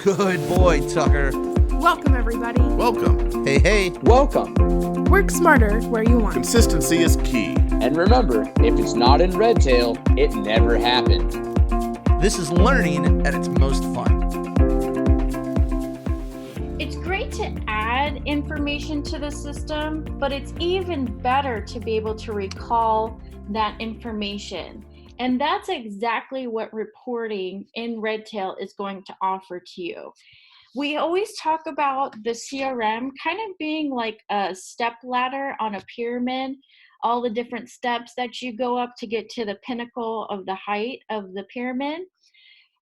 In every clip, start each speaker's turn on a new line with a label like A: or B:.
A: Good boy, Tucker.
B: Welcome, everybody.
C: Welcome.
A: Hey.
D: Welcome.
B: Work smarter where you want.
C: Consistency is key.
D: And remember, if it's not in Redtail, it never happened.
A: This is learning at its most fun.
E: It's great to add information to the system, but it's even better to be able to recall that information. And that's exactly what reporting in Redtail is going to offer to you. We always talk about the CRM kind of being like a step ladder on a pyramid, all the different steps that you go up to get to the pinnacle of the height of the pyramid.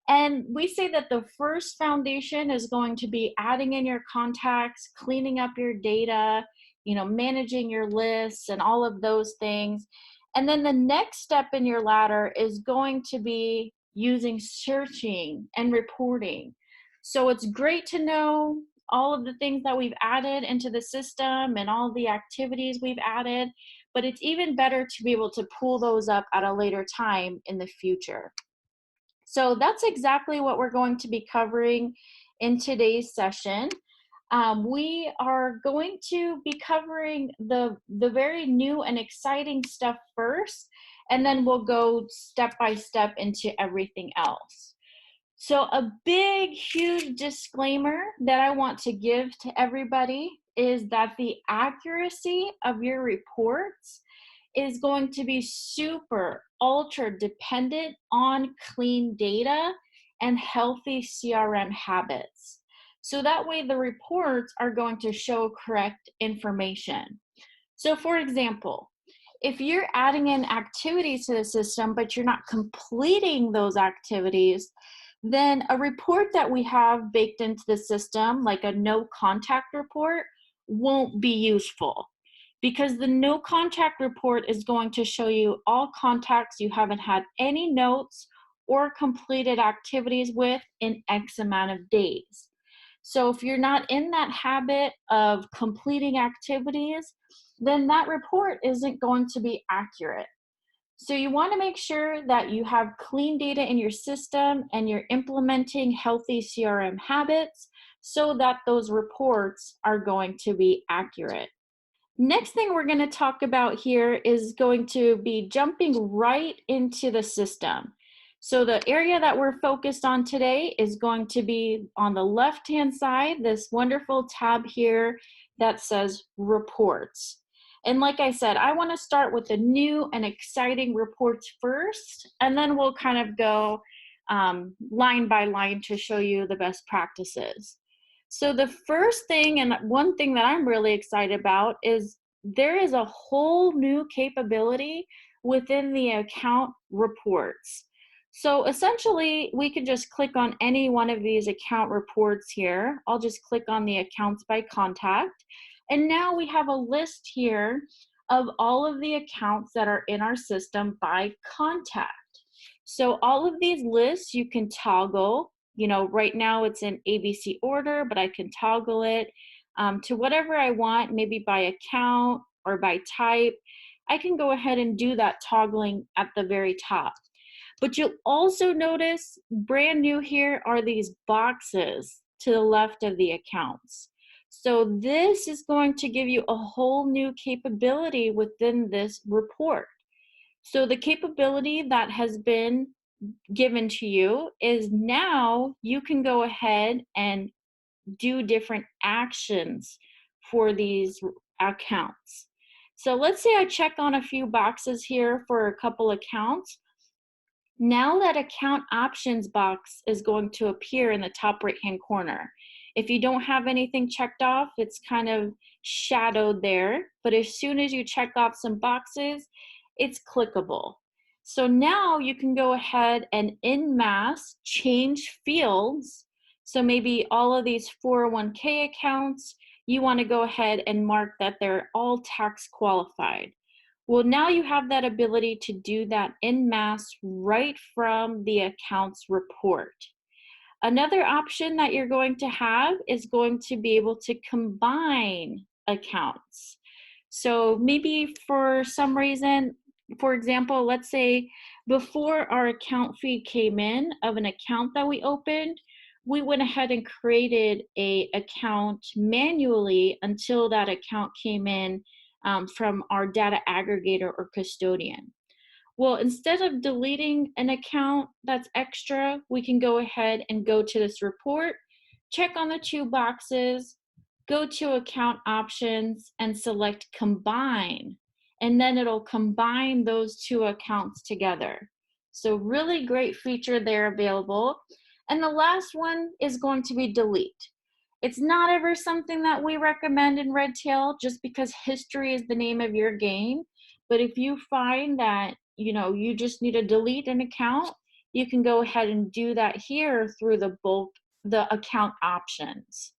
E: And we say that the first foundation is going to be adding in your contacts, cleaning up your data, managing your lists and all of those things. And then the next step in your ladder is going to be using searching and reporting. So it's great to know all of the things that we've added into the system and all the activities we've added, but it's even better to be able to pull those up at a later time in the future. So that's exactly what we're going to be covering in today's session. We are going to be covering the very new and exciting stuff first, and then we'll go step by step into everything else. So a big, huge disclaimer that I want to give to everybody is that the accuracy of your reports is going to be super, ultra dependent on clean data and healthy CRM habits. So that way the reports are going to show correct information. So for example, if you're adding in activities to the system, but you're not completing those activities, then a report that we have baked into the system, like a no contact report, won't be useful, because the no contact report is going to show you all contacts you haven't had any notes or completed activities with in X amount of days. So if you're not in that habit of completing activities, then that report isn't going to be accurate. So you want to make sure that you have clean data in your system and you're implementing healthy CRM habits so that those reports are going to be accurate. Next thing we're going to talk about here is going to be jumping right into the system. So the area that we're focused on today is going to be on the left-hand side, this wonderful tab here that says Reports. And like I said, I want to start with the new and exciting reports first, and then we'll kind of go line by line to show you the best practices. So the first thing, and one thing that I'm really excited about, is there is a whole new capability within the account reports. So essentially, we can just click on any one of these account reports here. I'll just click on the accounts by contact. And now we have a list here of all of the accounts that are in our system by contact. So all of these lists you can toggle. Right now it's in ABC order, but I can toggle it to whatever I want, maybe by account or by type. I can go ahead and do that toggling at the very top. But you'll also notice brand new here are these boxes to the left of the accounts. So this is going to give you a whole new capability within this report. So the capability that has been given to you is now you can go ahead and do different actions for these accounts. So let's say I check on a few boxes here for a couple accounts. Now that account options box is going to appear in the top right-hand corner. If you don't have anything checked off, it's kind of shadowed there. But as soon as you check off some boxes, it's clickable. So now you can go ahead and en masse change fields. So maybe all of these 401k accounts, you want to go ahead and mark that they're all tax qualified. Well, now you have that ability to do that en masse right from the accounts report. Another option that you're going to have is going to be able to combine accounts. So maybe for some reason, for example, let's say before our account feed came in of an account that we opened, we went ahead and created a account manually until that account came in from our data aggregator or custodian. Well, instead of deleting an account that's extra, we can go ahead and go to this report, check on the two boxes, go to account options and select combine. And then it'll combine those two accounts together. So really great feature there available. And the last one is going to be delete. It's not ever something that we recommend in Redtail just because history is the name of your game. But if you find that, you just need to delete an account, you can go ahead and do that here through the account options.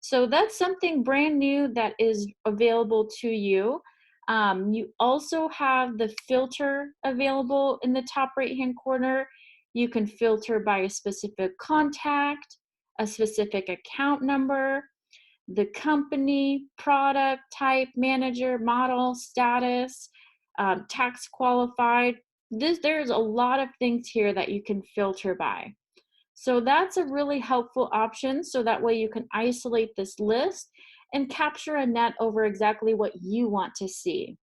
E: So that's something brand new that is available to you. You also have the filter available in the top right-hand corner. You can filter by a specific contact, a specific account number, the company, product, type, manager, model, status, tax qualified. There's a lot of things here that you can filter by. So that's a really helpful option, so that way you can isolate this list and capture a net over exactly what you want to see.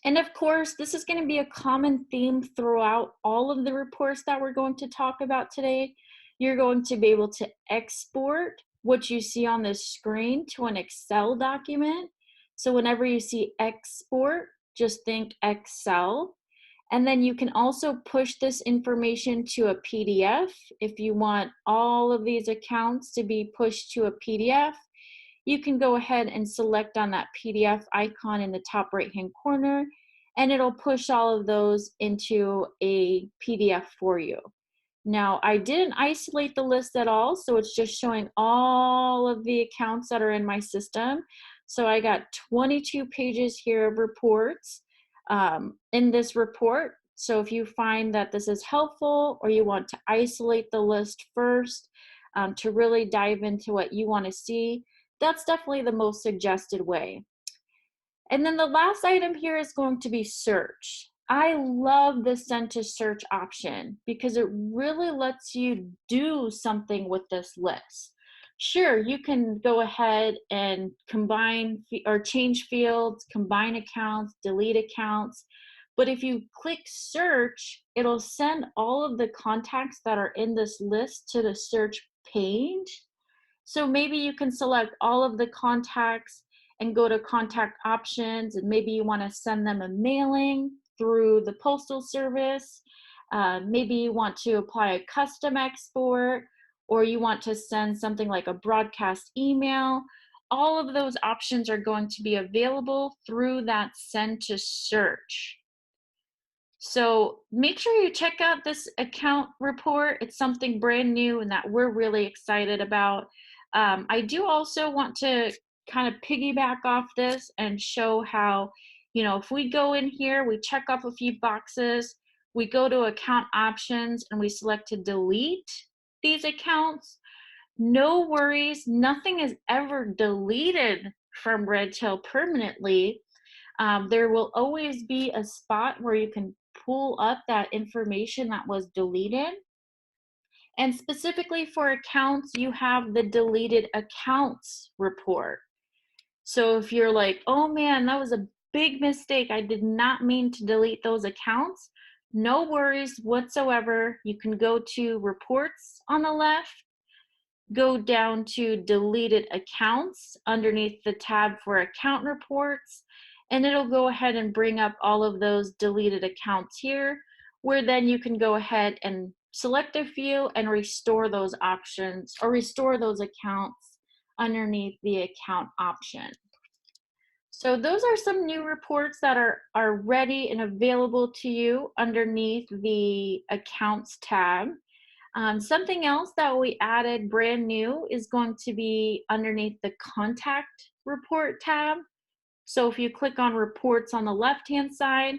E: And of course, this is going to be a common theme throughout all of the reports that we're going to talk about today. You're going to be able to export what you see on this screen to an Excel document. So whenever you see export, just think Excel. And then you can also push this information to a PDF. If you want all of these accounts to be pushed to a PDF, you can go ahead and select on that PDF icon in the top right-hand corner, and it'll push all of those into a PDF for you. Now, I didn't isolate the list at all, so it's just showing all of the accounts that are in my system. So I got 22 pages here of reports in this report. So if you find that this is helpful or you want to isolate the list first to really dive into what you want to see, that's definitely the most suggested way. And then the last item here is going to be search. I love the send to search option because it really lets you do something with this list. Sure, you can go ahead and combine or change fields, combine accounts, delete accounts. But if you click search, it'll send all of the contacts that are in this list to the search page. So maybe you can select all of the contacts and go to contact options, and maybe you want to send them a mailing through the postal service. Maybe you want to apply a custom export, or you want to send something like a broadcast email. All of those options are going to be available through that send to search. So make sure you check out this account report. It's something brand new and that we're really excited about. I do also want to kind of piggyback off this and show how, if we go in here, we check off a few boxes, we go to account options and we select to delete these accounts, no worries, nothing is ever deleted from Redtail permanently. There will always be a spot where you can pull up that information that was deleted. And specifically for accounts, you have the deleted accounts report. So if you're like, oh man, that was a big mistake, I did not mean to delete those accounts, no worries whatsoever. You can go to reports on the left, go down to deleted accounts underneath the tab for account reports, and it'll go ahead and bring up all of those deleted accounts here, where then you can go ahead and select a few and restore those options or restore those accounts underneath the account option. So those are some new reports that are ready and available to you underneath the accounts tab. Something else that we added brand new is going to be underneath the contact report tab. So if you click on reports on the left-hand side,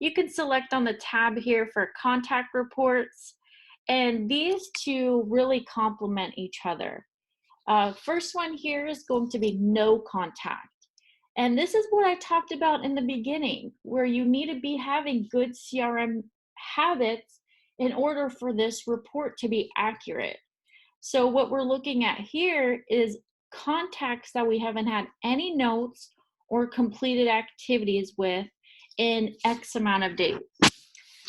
E: you can select on the tab here for contact reports. And these two really complement each other. First one here is going to be no contact. And this is what I talked about in the beginning, where you need to be having good CRM habits in order for this report to be accurate. So what we're looking at here is contacts that we haven't had any notes or completed activities with in X amount of days.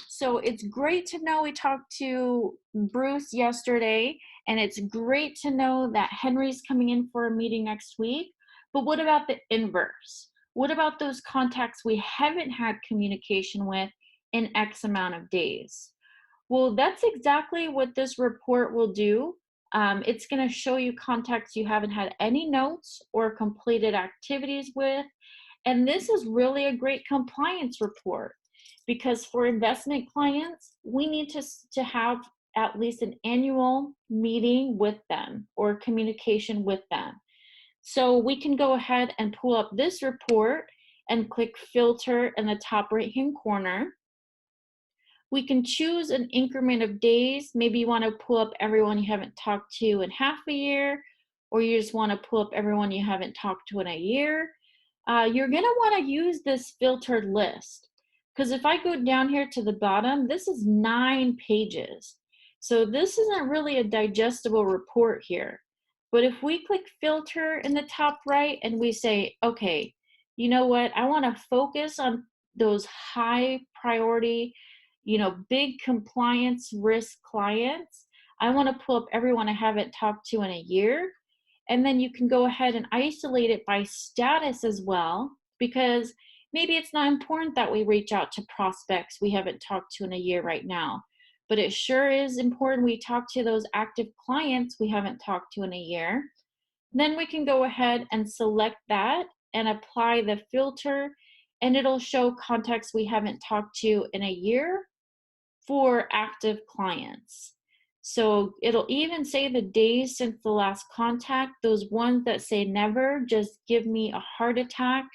E: So it's great to know we talked to Bruce yesterday, and it's great to know that Henry's coming in for a meeting next week. But what about the inverse? What about those contacts we haven't had communication with in X amount of days? Well, that's exactly what this report will do. It's going to show you contacts you haven't had any notes or completed activities with. And this is really a great compliance report because for investment clients, we need to have at least an annual meeting with them or communication with them. So we can go ahead and pull up this report and click filter in the top right-hand corner. We can choose an increment of days. Maybe you want to pull up everyone you haven't talked to in half a year, or you just want to pull up everyone you haven't talked to in a year. You're going to want to use this filtered list because if I go down here to the bottom, this is 9 pages. So this isn't really a digestible report here. But if we click filter in the top right and we say, okay, you know what? I want to focus on those high priority, big compliance risk clients. I want to pull up everyone I haven't talked to in a year. And then you can go ahead and isolate it by status as well, because maybe it's not important that we reach out to prospects we haven't talked to in a year right now. But it sure is important we talk to those active clients we haven't talked to in a year. Then we can go ahead and select that and apply the filter, and it'll show contacts we haven't talked to in a year for active clients. So it'll even say the days since the last contact. Those ones that say never, just give me a heart attack.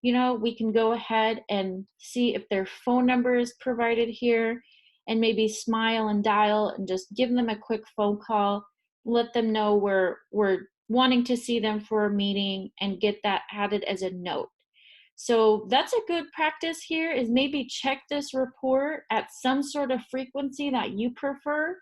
E: We can go ahead and see if their phone number is provided here and maybe smile and dial and just give them a quick phone call, let them know we're wanting to see them for a meeting and get that added as a note. So that's a good practice here is maybe check this report at some sort of frequency that you prefer.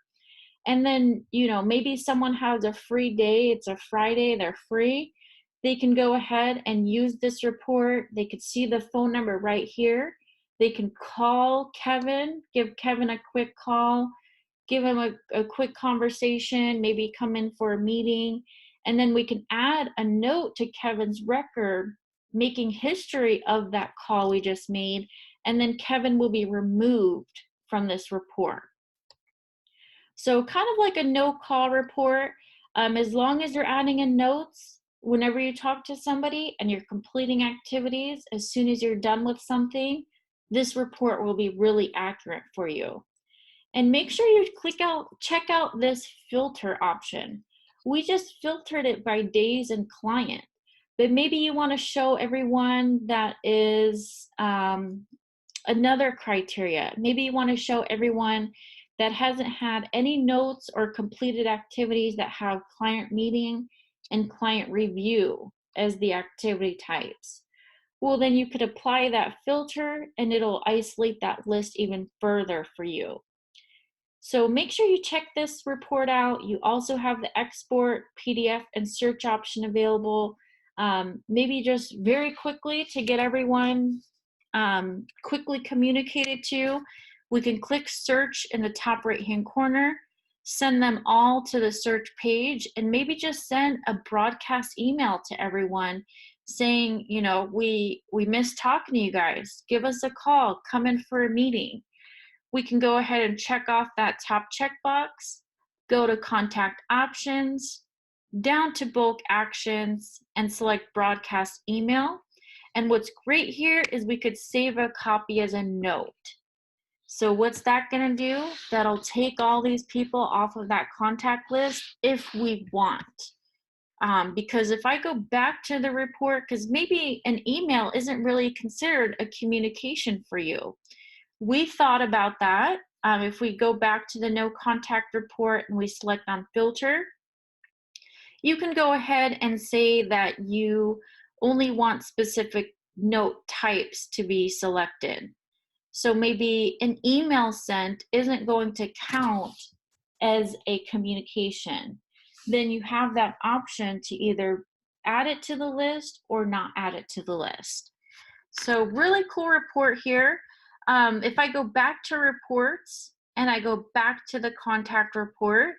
E: And then, maybe someone has a free day, it's a Friday, they're free. They can go ahead and use this report. They could see the phone number right here. They can call Kevin, give Kevin a quick call, give him a quick conversation, maybe come in for a meeting. And then we can add a note to Kevin's record, making history of that call we just made. And then Kevin will be removed from this report. So kind of like a no-call report, as long as you're adding in notes whenever you talk to somebody and you're completing activities, as soon as you're done with something, this report will be really accurate for you. And make sure you check out this filter option. We just filtered it by days and client, but maybe you want to show everyone that is another criteria. Maybe you want to show everyone that hasn't had any notes or completed activities that have client meeting and client review as the activity types. Well, then you could apply that filter and it'll isolate that list even further for you. So make sure you check this report out. You also have the export, PDF, and search option available. Maybe just very quickly to get everyone quickly communicated to, we can click search in the top right-hand corner, send them all to the search page, and maybe just send a broadcast email to everyone saying, we missed talking to you guys. Give us a call. Come in for a meeting. We can go ahead and check off that top checkbox, go to contact options, down to bulk actions, and select broadcast email. And what's great here is we could save a copy as a note. So what's that going to do? That'll take all these people off of that contact list if we want. Because if I go back to the report, because maybe an email isn't really considered a communication for you. We thought about that. If we go back to the no contact report and we select on filter, you can go ahead and say that you only want specific note types to be selected. So maybe an email sent isn't going to count as a communication. then you have that option to either add it to the list or not add it to the list. So really cool report here. If I go back to reports and I go back to the contact report,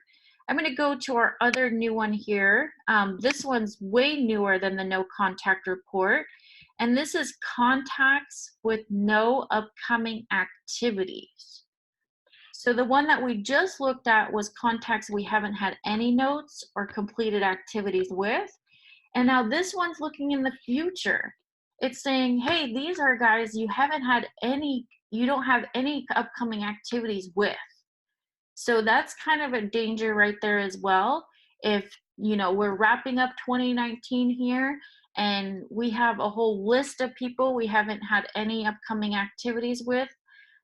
E: I'm going to go to our other new one here. This one's way newer than the no contact report. And this is contacts with no upcoming activities. So the one that we just looked at was contacts we haven't had any notes or completed activities with. And now this one's looking in the future. It's saying, hey, these are guys you don't have any upcoming activities with. So that's kind of a danger right there as well. If, we're wrapping up 2019 here and we have a whole list of people we haven't had any upcoming activities with,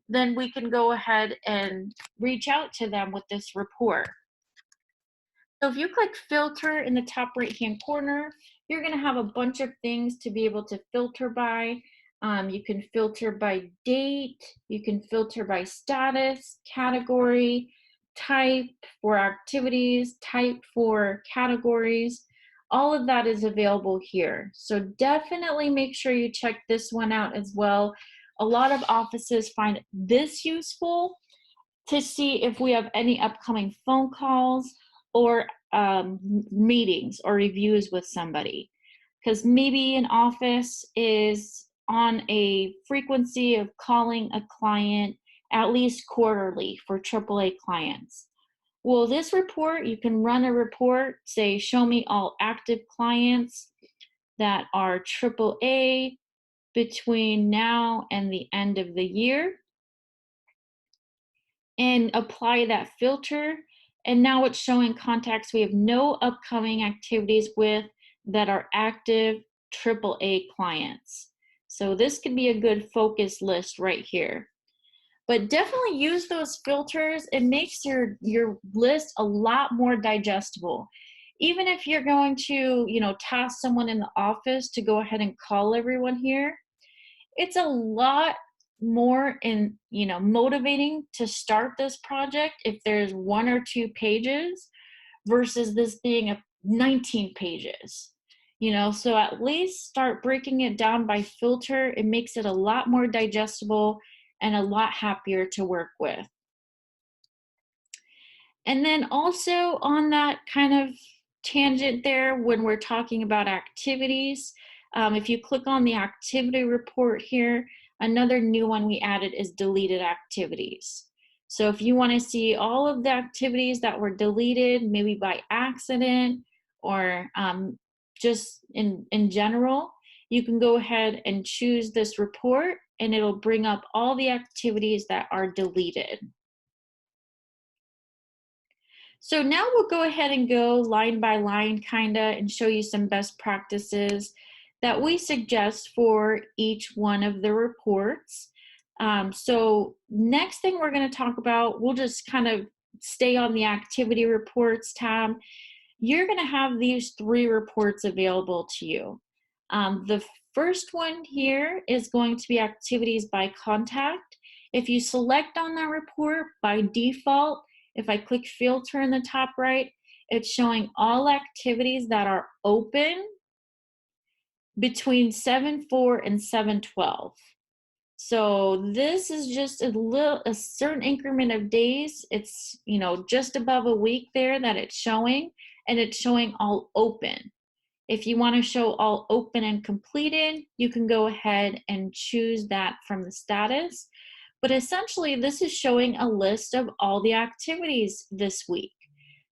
E: then we can go ahead and reach out to them with this report. So if you click filter in the top right-hand corner, you're going to have a bunch of things to be able to filter by. You can filter by date, you can filter by status, category, type for activities, type for categories. All of that is available here. So definitely make sure you check this one out as well. A lot of offices find this useful to see if we have any upcoming phone calls or meetings or reviews with somebody. Because maybe an office is on a frequency of calling a client at least quarterly for AAA clients. Well, this report, you can run a report, say, show me all active clients that are AAA between now and the end of the year, and apply that filter. And now it's showing contacts we have no upcoming activities with that are active AAA clients. So this could be a good focus list right here. But definitely use those filters. It makes your list a lot more digestible. Even if you're going to, task someone in the office to go ahead and call everyone here, it's a lot more motivating to start this project if there's 1 or 2 pages versus this being 19 pages. So at least start breaking it down by filter. It makes it a lot more digestible and a lot happier to work with. And then also on that kind of tangent there, when we're talking about activities, if you click on the activity report here, another new one we added is deleted activities. So if you want to see all of the activities that were deleted, maybe by accident or just in general, you can go ahead and choose this report and it'll bring up all the activities that are deleted. So now we'll go ahead and go line by line and show you some best practices that we suggest for each one of the reports. So next thing we're going to talk about, we'll just kind of stay on the activity reports tab. You're going to have these 3 reports available to you. The first one here is going to be activities by contact. If you select on that report, by default, if I click filter in the top right, it's showing all activities that are open between 7/4 and 7/12. So this is just a certain increment of days. It's, just above a week there that it's showing, and it's showing all open. If you want to show all open and completed, you can go ahead and choose that from the status. But essentially, this is showing a list of all the activities this week.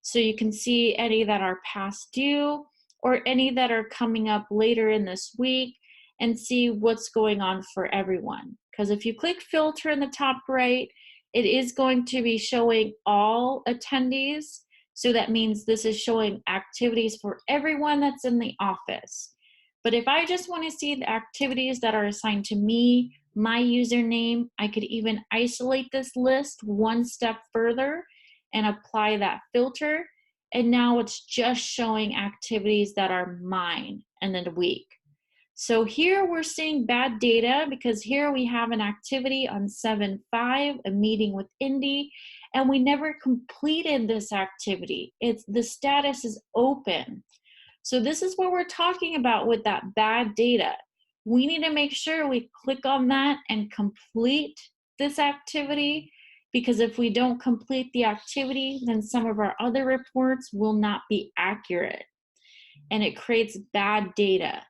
E: So you can see any that are past due or any that are coming up later in this week and see what's going on for everyone. Because if you click filter in the top right, it is going to be showing all attendees. So that means this is showing activities for everyone that's in the office. But if I just want to see the activities that are assigned to me, my username, I could even isolate this list one step further and apply that filter. And now it's just showing activities that are mine and then a week. So here we're seeing bad data because here we have an activity on 7/5, a meeting with Indy, and we never completed this activity. The status is open. So this is what we're talking about with that bad data. We need to make sure we click on that and complete this activity, because if we don't complete the activity, then some of our other reports will not be accurate, and it creates bad data.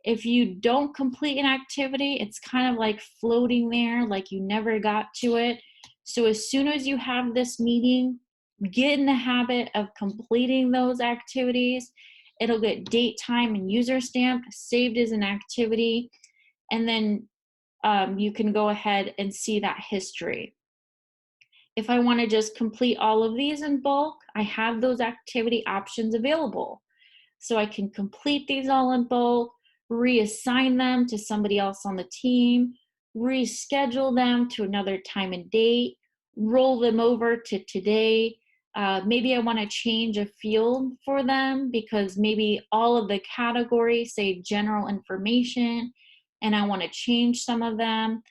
E: If you don't complete an activity, it's kind of like floating there, like you never got to it. So as soon as you have this meeting, get in the habit of completing those activities. It'll get date, time, and user stamp saved as an activity. And then you can go ahead and see that history. If I want to just complete all of these in bulk, I have those activity options available. So I can complete these all in bulk, reassign them to somebody else on the team, reschedule them to another time and date, roll them over to today. Maybe I want to change a field for them because maybe all of the categories say general information and I want to change some of them.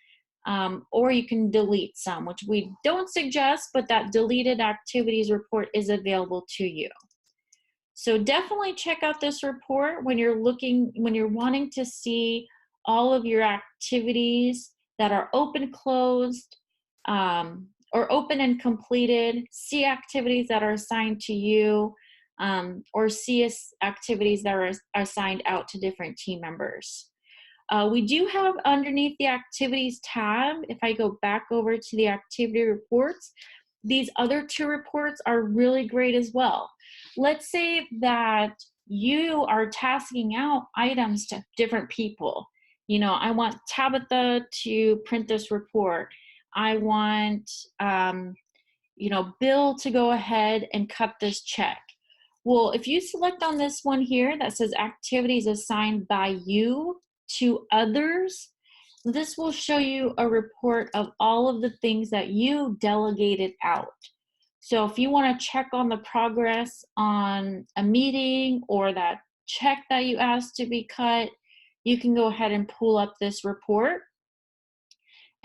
E: Or you can delete some, which we don't suggest, but that deleted activities report is available to you. So definitely check out this report when you're wanting to see all of your activities that are open, closed, or open and completed, see activities that are assigned to you, or see activities that are assigned out to different team members. We do have underneath the activities tab, if I go back over to the activity reports, these other two reports are really great as well. Let's say that you are tasking out items to different people. You know, I want Tabitha to print this report. I want, Bill to go ahead and cut this check. Well, if you select on this one here that says activities assigned by you to others, this will show you a report of all of the things that you delegated out. So if you want to check on the progress on a meeting or that check that you asked to be cut, you can go ahead and pull up this report.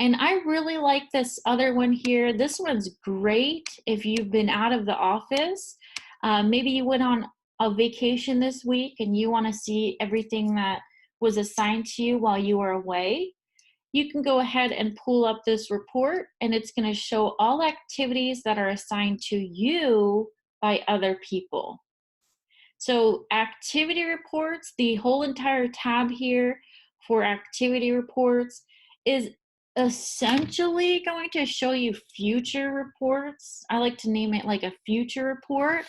E: And I really like this other one here. This one's great if you've been out of the office. Maybe you went on a vacation this week and you want to see everything that was assigned to you while you were away. You can go ahead and pull up this report and it's going to show all activities that are assigned to you by other people. So activity reports, the whole entire tab here for activity reports is essentially going to show you future reports. I like to name it like a future report,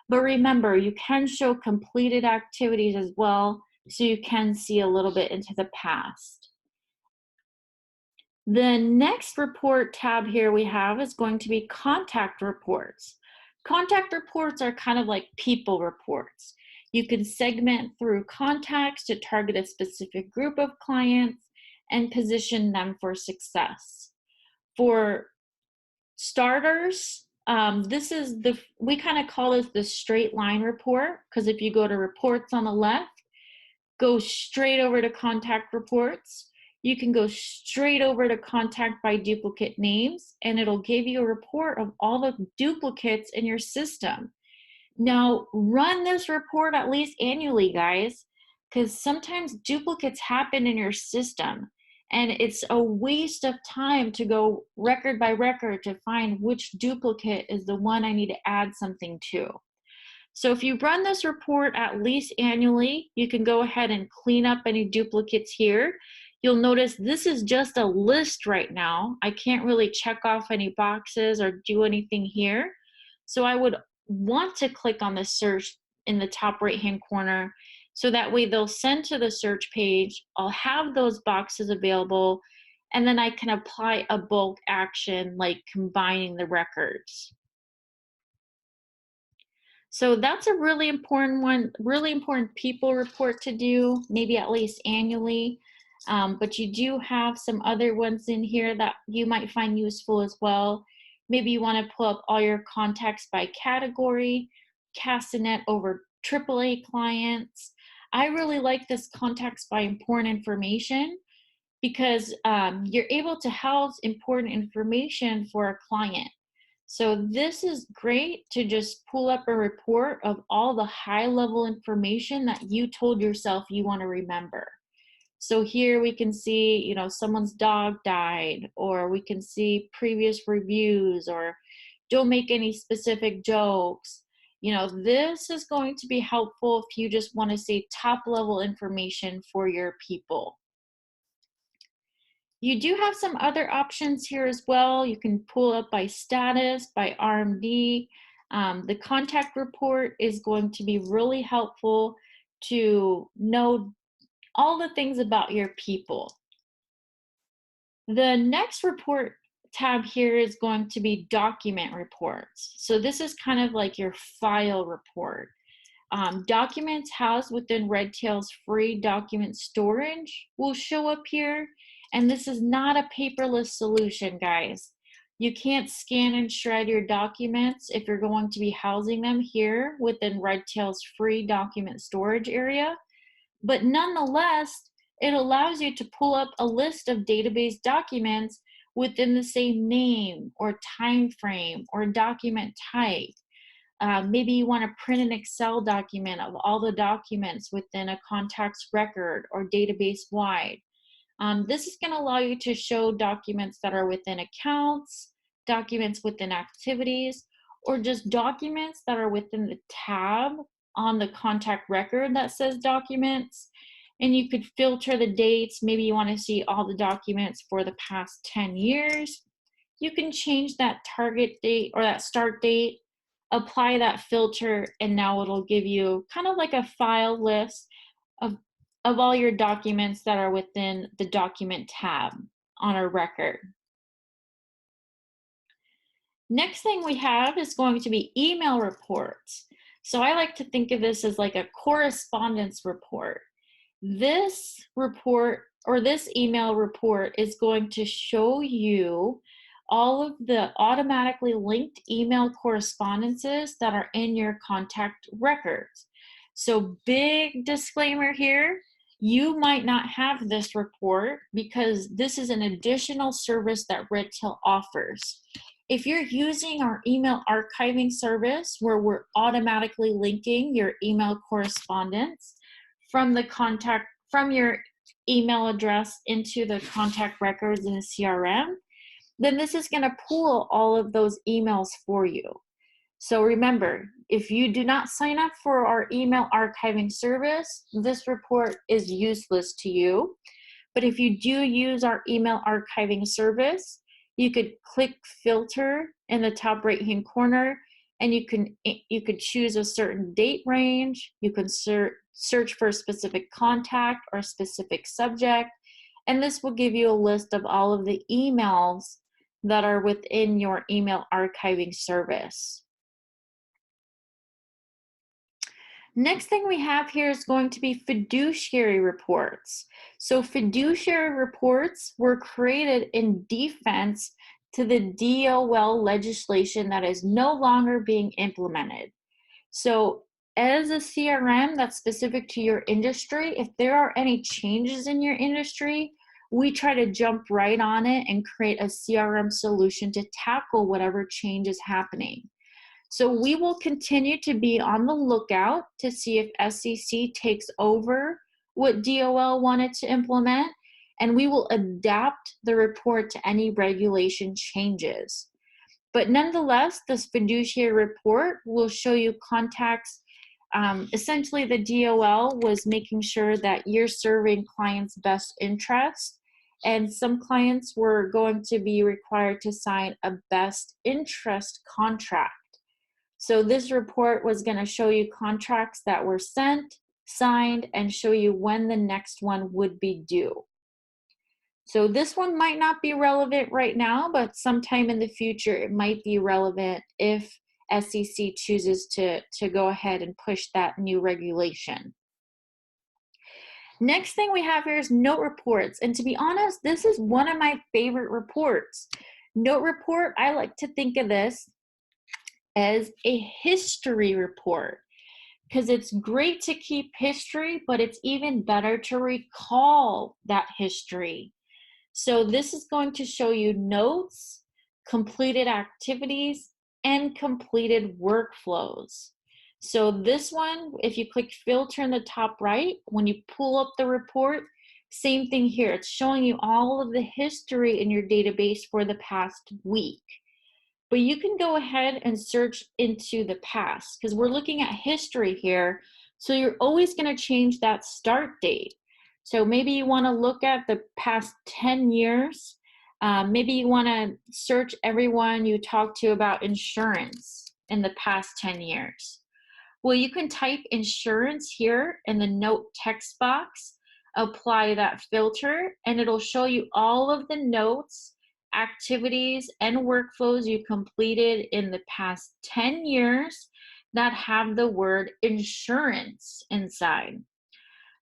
E: but remember, you can show completed activities as well, so you can see a little bit into the past. The next report tab here we have is going to be contact reports. Contact reports are kind of like people reports. You can segment through contacts to target a specific group of clients and position them for success. For starters, we kind of call this the straight line report, because if you go to reports on the left, go straight over to contact reports. You can go straight over to contact by duplicate names, and it'll give you a report of all the duplicates in your system. Now, run this report at least annually, guys, because sometimes duplicates happen in your system, and it's a waste of time to go record by record to find which duplicate is the one I need to add something to. So if you run this report at least annually, you can go ahead and clean up any duplicates here. You'll notice this is just a list right now. I can't really check off any boxes or do anything here. So I would want to click on the search in the top right-hand corner, so that way they'll send to the search page. I'll have those boxes available, and then I can apply a bulk action like combining the records. So that's a really important one, really important people report to do, maybe at least annually. But you do have some other ones in here that you might find useful as well. Maybe you want to pull up all your contacts by category, cast a net over AAA clients. I really like this contacts by important information because you're able to house important information for a client. So this is great to just pull up a report of all the high level information that you told yourself you want to remember. So here we can see, someone's dog died, or we can see previous reviews, or don't make any specific jokes. This is going to be helpful if you just want to see top level information for your people. You do have some other options here as well. You can pull up by status, by RMD. The contact report is going to be really helpful to know all the things about your people. The next report tab here is going to be document reports. So this is kind of like your file report. Documents housed within Redtail's free document storage will show up here. And this is not a paperless solution, guys. You can't scan and shred your documents if you're going to be housing them here within Redtail's free document storage area. But nonetheless, it allows you to pull up a list of database documents within the same name or time frame or document type. Maybe you want to print an Excel document of all the documents within a contact's record or database wide. This is going to allow you to show documents that are within accounts, documents within activities, or just documents that are within the tab on the contact record that says documents. And you could filter the dates. Maybe you want to see all the documents for the past 10 years. You can change that target date or that start date, apply that filter, and now it'll give you kind of like a file list of all your documents that are within the document tab on our record. Next thing we have is going to be email reports. So I like to think of this as like a correspondence report. This report or this email report is going to show you all of the automatically linked email correspondences that are in your contact records. So big disclaimer here, you might not have this report because this is an additional service that Redtail offers. If you're using our email archiving service where we're automatically linking your email correspondence from your email address into the contact records in the CRM, then this is going to pull all of those emails for you. So remember, if you do not sign up for our email archiving service, this report is useless to you. But if you do use our email archiving service, you could click filter in the top right-hand corner, and you could choose a certain date range. You can search for a specific contact or a specific subject, and this will give you a list of all of the emails that are within your email archiving service. Next thing we have here is going to be fiduciary reports. So fiduciary reports were created in defense to the DOL legislation that is no longer being implemented. So as a CRM that's specific to your industry, if there are any changes in your industry, we try to jump right on it and create a CRM solution to tackle whatever change is happening. So we will continue to be on the lookout to see if SEC takes over what DOL wanted to implement, and we will adapt the report to any regulation changes. But nonetheless, this fiduciary report will show you contacts. Essentially, the DOL was making sure that you're serving clients' best interest, and some clients were going to be required to sign a best interest contract. So this report was going to show you contracts that were sent, signed, and show you when the next one would be due. So this one might not be relevant right now, but sometime in the future it might be relevant if SEC chooses to go ahead and push that new regulation. Next thing we have here is note reports. And to be honest, this is one of my favorite reports. Note report, I like to think of this as a history report because it's great to keep history, but it's even better to recall that history. So this is going to show you notes, completed activities, and completed workflows. So this one, if you click filter in the top right, when you pull up the report, same thing here. It's showing you all of the history in your database for the past week. But you can go ahead and search into the past because we're looking at history here. So you're always going to change that start date. So maybe you want to look at the past 10 years. Maybe you want to search everyone you talked to about insurance in the past 10 years. Well, you can type insurance here in the note text box, apply that filter, and it'll show you all of the notes, activities, and workflows you completed in the past 10 years that have the word insurance inside.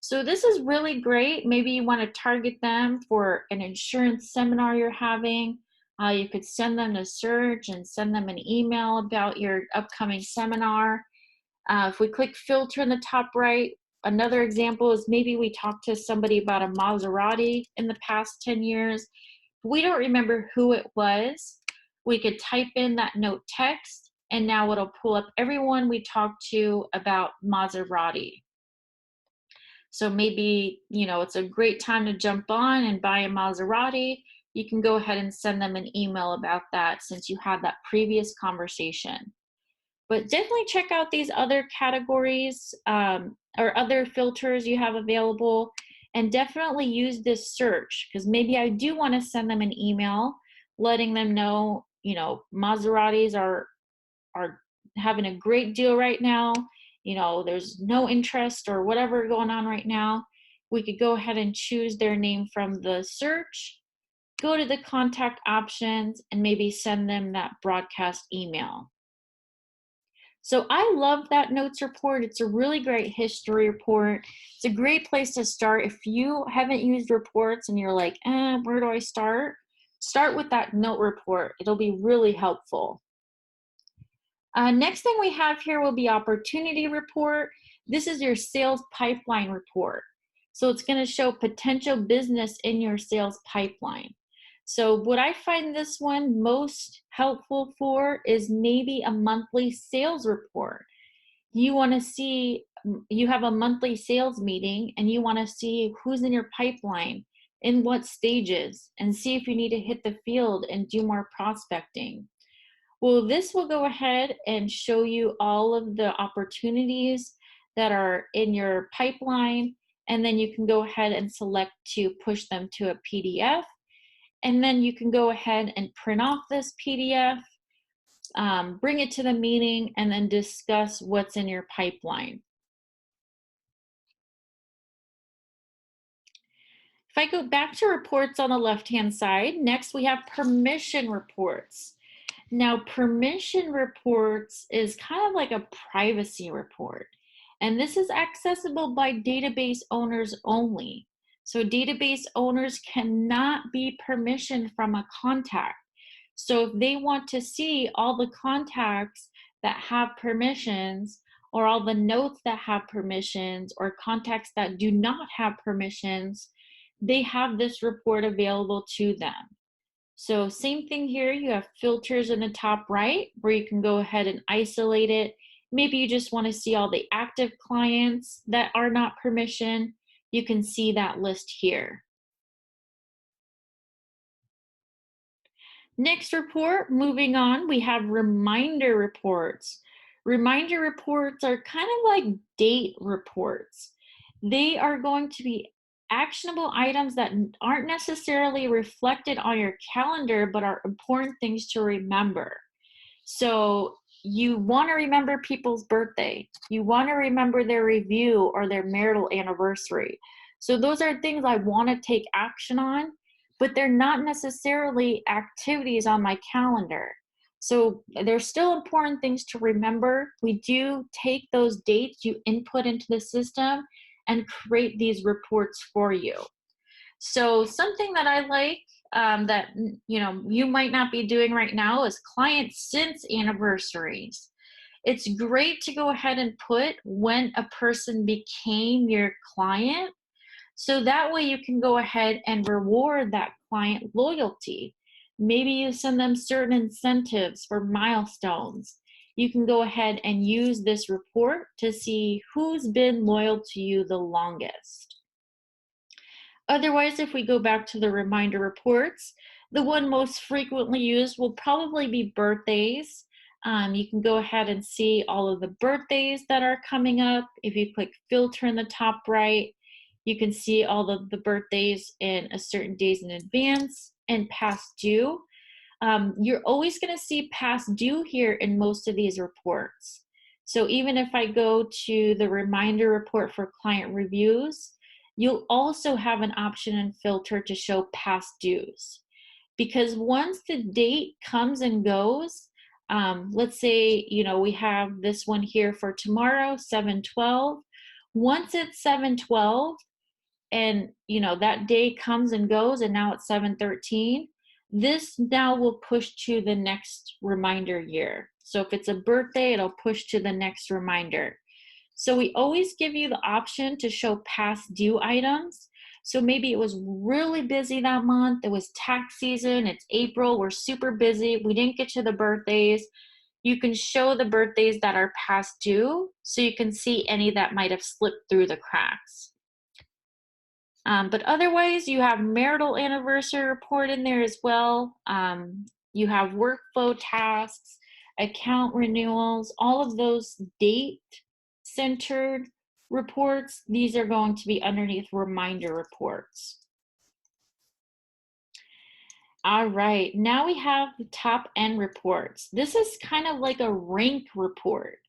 E: So this is really great. Maybe you want to target them for an insurance seminar you're having. You could send them a search and send them an email about your upcoming seminar. If we click filter in the top right, another example is maybe we talked to somebody about a Maserati in the past 10 years. We don't remember who it was. We could type in that note text, and now it'll pull up everyone we talked to about Maserati. So maybe, it's a great time to jump on and buy a Maserati. You can go ahead and send them an email about that since you had that previous conversation. But definitely check out these other categories or other filters you have available, and definitely use this search because maybe I do want to send them an email letting them know, Maseratis are having a great deal right now. There's no interest or whatever going on right now. We could go ahead and choose their name from the search, go to the contact options, and maybe send them that broadcast email. So I love that notes report. It's a really great history report. It's a great place to start. If you haven't used reports and you're like, where do I start? Start with that note report. It'll be really helpful. Next thing we have here will be opportunity report. This is your sales pipeline report. So it's going to show potential business in your sales pipeline. So what I find this one most helpful for is maybe a monthly sales report. You want to see, you have a monthly sales meeting and you want to see who's in your pipeline, in what stages, and see if you need to hit the field and do more prospecting. Well, this will go ahead and show you all of the opportunities that are in your pipeline, and then you can go ahead and select to push them to a PDF, and then you can go ahead and print off this PDF, bring it to the meeting, and then discuss what's in your pipeline. If I go back to reports on the left-hand side, next we have permission reports. Now, permission reports is kind of like a privacy report, and this is accessible by database owners only. So database owners cannot be permissioned from a contact. So if they want to see all the contacts that have permissions, or all the notes that have permissions, or contacts that do not have permissions, they have this report available to them. So same thing here, you have filters in the top right where you can go ahead and isolate it. Maybe you just want to see all the active clients that are not permissioned. You can see that list here. Next report, moving on, we have reminder reports. Reminder reports are kind of like date reports. They are going to be actionable items that aren't necessarily reflected on your calendar, but are important things to remember. So you want to remember people's birthday. You want to remember their review or their marital anniversary. So those are things I want to take action on, but they're not necessarily activities on my calendar. So they're still important things to remember. We do take those dates you input into the system and create these reports for you. So something that I like that you might not be doing right now is client since anniversaries. It's great to go ahead and put when a person became your client, so that way you can go ahead and reward that client loyalty. Maybe you send them certain incentives for milestones. You can go ahead and use this report to see who's been loyal to you the longest. Otherwise, if we go back to the reminder reports, the one most frequently used will probably be birthdays. You can go ahead and see all of the birthdays that are coming up. If you click filter in the top right, you can see all of the birthdays in a certain days in advance and past due. You're always going to see past due here in most of these reports. So even if I go to the reminder report for client reviews, you'll also have an option and filter to show past dues. Because once the date comes and goes, let's say, we have this one here for tomorrow, 7/12. Once it's 7/12 and, that day comes and goes and now it's 7/13, this now will push to the next reminder year. So if it's a birthday, it'll push to the next reminder. So we always give you the option to show past due items. So maybe it was really busy that month. It was tax season. It's April. We're super busy. We didn't get to the birthdays. You can show the birthdays that are past due so you can see any that might have slipped through the cracks. But otherwise, you have marital anniversary report in there as well. You have workflow tasks, account renewals, all of those date-centered reports. These are going to be underneath reminder reports. All right, now we have the top end reports. This is kind of like a rank report.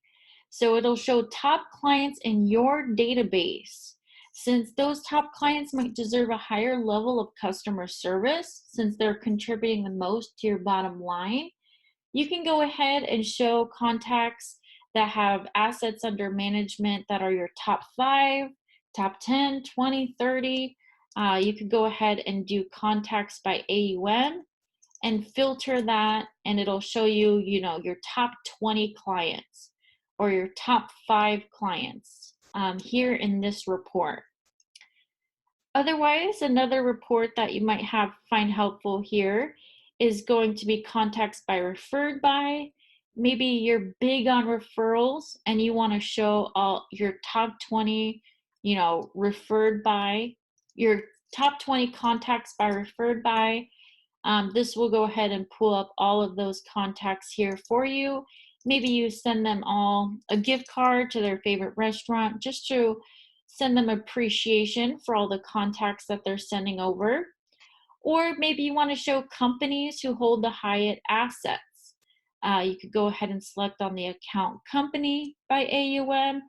E: So it'll show top clients in your database. Since those top clients might deserve a higher level of customer service, since they're contributing the most to your bottom line, you can go ahead and show contacts that have assets under management that are your top 5, top 10, 20, 30. You could go ahead and do contacts by AUM and filter that, and it'll show you, your top 20 clients or your top 5 clients here in this report. Otherwise, another report that you might find helpful here is going to be contacts by referred by. Maybe you're big on referrals and you want to show all your top 20, referred by, your top 20 contacts by referred by. This will go ahead and pull up all of those contacts here for you. Maybe you send them all a gift card to their favorite restaurant just to send them appreciation for all the contacts that they're sending over. Or maybe you want to show companies who hold the highest assets. You could go ahead and select on the account company by AUM,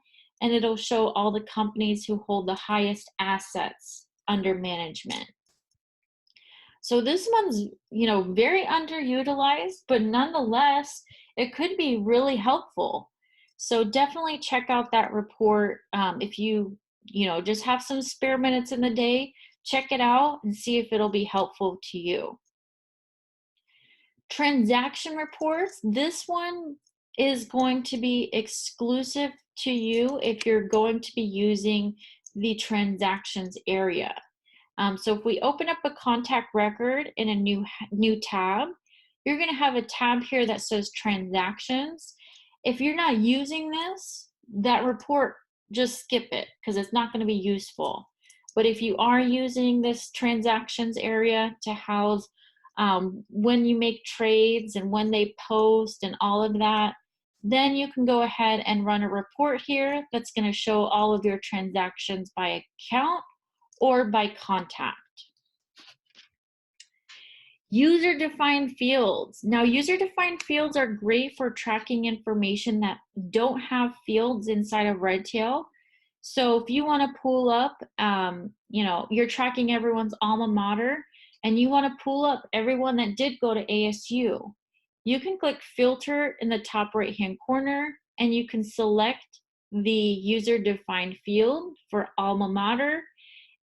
E: and it'll show all the companies who hold the highest assets under management. So this one's, very underutilized, but nonetheless, it could be really helpful. So definitely check out that report. If you, just have some spare minutes in the day, check it out and see if it'll be helpful to you. Transaction reports, this one is going to be exclusive to you if you're going to be using the transactions area. So if we open up a contact record in a new tab, you're going to have a tab here that says transactions. If you're not using this, that report, just skip it because it's not going to be useful. But if you are using this transactions area to house when you make trades and when they post and all of that, then you can go ahead and run a report here that's going to show all of your transactions by account or by contact. User-defined fields. Now, user-defined fields are great for tracking information that don't have fields inside of Redtail. So if you want to pull up, you're tracking everyone's alma mater, and you want to pull up everyone that did go to ASU, you can click filter in the top right-hand corner, and you can select the user-defined field for alma mater,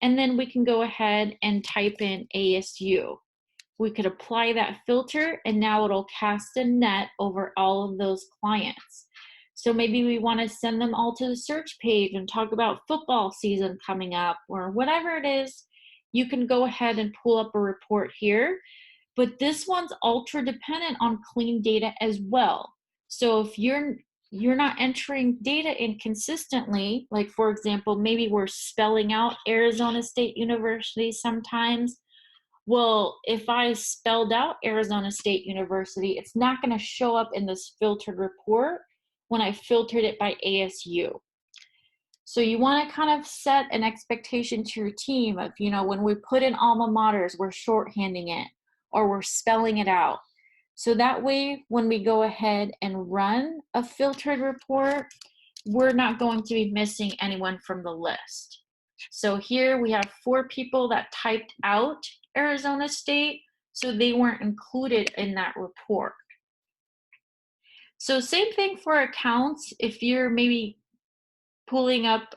E: and then we can go ahead and type in ASU. We could apply that filter, and now it'll cast a net over all of those clients. So maybe we want to send them all to the search page and talk about football season coming up or whatever it is. You can go ahead and pull up a report here. but this one's ultra dependent on clean data as well. So if you're not entering data inconsistently, like for example, maybe we're spelling out Arizona State University sometimes. Well, if I spelled out Arizona State University, it's not going to show up in this filtered report when I filtered it by ASU. So you want to kind of set an expectation to your team of, when we put in alma maters, we're shorthanding it or we're spelling it out. So that way, when we go ahead and run a filtered report, we're not going to be missing anyone from the list. So here we have 4 people that typed out Arizona State, so they weren't included in that report. So same thing for accounts. If you're maybe pulling up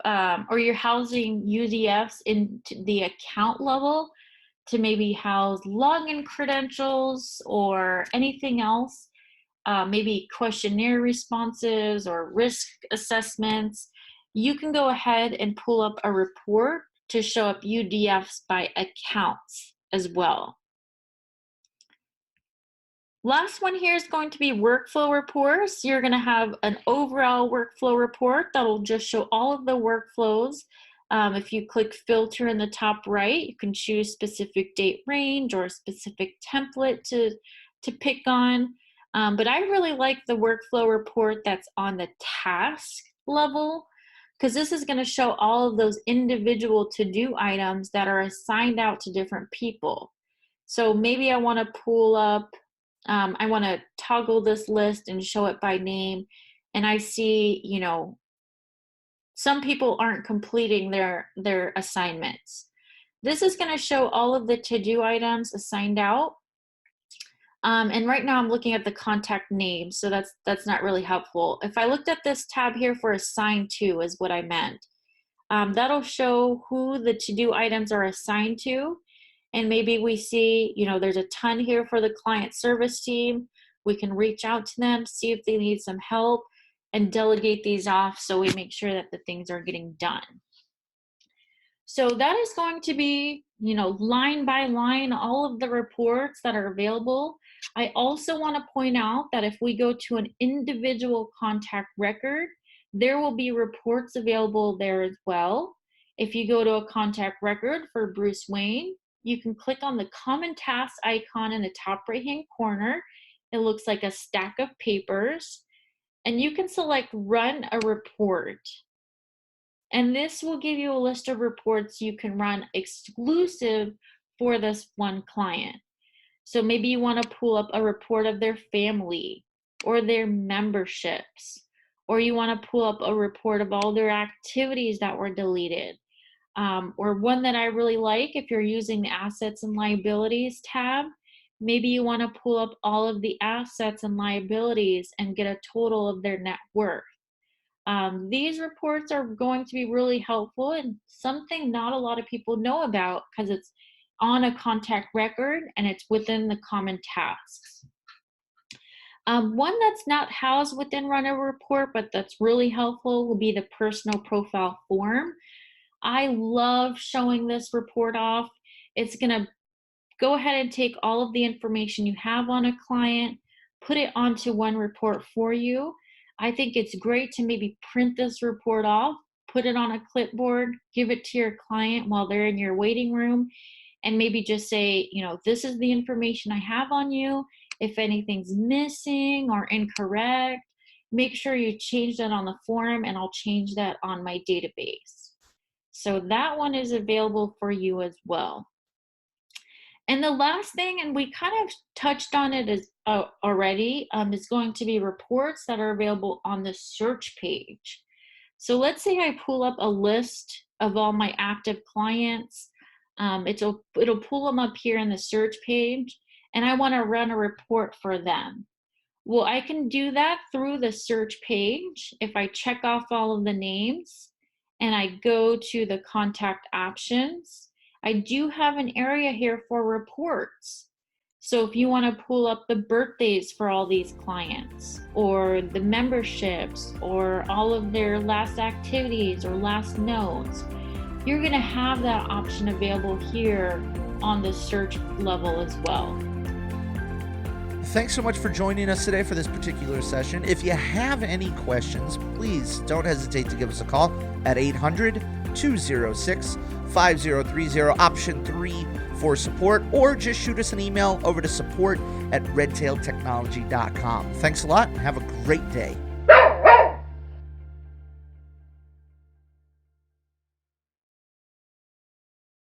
E: or you're housing UDFs into the account level to maybe house login credentials or anything else, maybe questionnaire responses or risk assessments, you can go ahead and pull up a report to show up UDFs by accounts as well. Last one here is going to be workflow reports. You're going to have an overall workflow report that will just show all of the workflows. If you click filter in the top right, you can choose specific date range or a specific template to pick on. But I really like the workflow report that's on the task level, because this is going to show all of those individual to-do items that are assigned out to different people. So maybe I want to pull up, I want to toggle this list and show it by name, and I see, some people aren't completing their assignments. This is going to show all of the to-do items assigned out. And right now I'm looking at the contact name, so that's not really helpful. If I looked at this tab here for assigned to is what I meant. That'll show who the to-do items are assigned to. And maybe we see, there's a ton here for the client service team. We can reach out to them, see if they need some help, and delegate these off so we make sure that the things are getting done. So that is going to be, line by line, all of the reports that are available. I also want to point out that if we go to an individual contact record, there will be reports available there as well. If you go to a contact record for Bruce Wayne, you can click on the common task icon in the top right-hand corner. It looks like a stack of papers, and you can select Run a Report. And this will give you a list of reports you can run exclusive for this one client. So maybe you want to pull up a report of their family or their memberships, or you want to pull up a report of all their activities that were deleted. Or one that I really like, if you're using the Assets and Liabilities tab, maybe you want to pull up all of the assets and liabilities and get a total of their net worth. These reports are going to be really helpful and something not a lot of people know about because it's on a contact record and it's within the common tasks. One that's not housed within Run a Report, but that's really helpful will be the personal profile form. I love showing this report off. It's going to go ahead and take all of the information you have on a client, put it onto one report for you. I think it's great to maybe print this report off, put it on a clipboard, give it to your client while they're in your waiting room, and maybe just say, this is the information I have on you. If anything's missing or incorrect, make sure you change that on the form and I'll change that on my database. So that one is available for you as well. And the last thing, and we kind of touched on it already, is going to be reports that are available on the search page. So let's say I pull up a list of all my active clients. It'll pull them up here in the search page, and I want to run a report for them. Well, I can do that through the search page if I check off all of the names and I go to the contact options. I do have an area here for reports. So if you want to pull up the birthdays for all these clients or the memberships or all of their last activities or last notes, you're going to have that option available here on the search level as well.
A: thanks so much for joining us today for this particular session. If you have any questions, please don't hesitate to give us a call at 800-206-5030, option 3 for support, or just shoot us an email over to support@redtailtechnology.com. Thanks a lot and have a great day.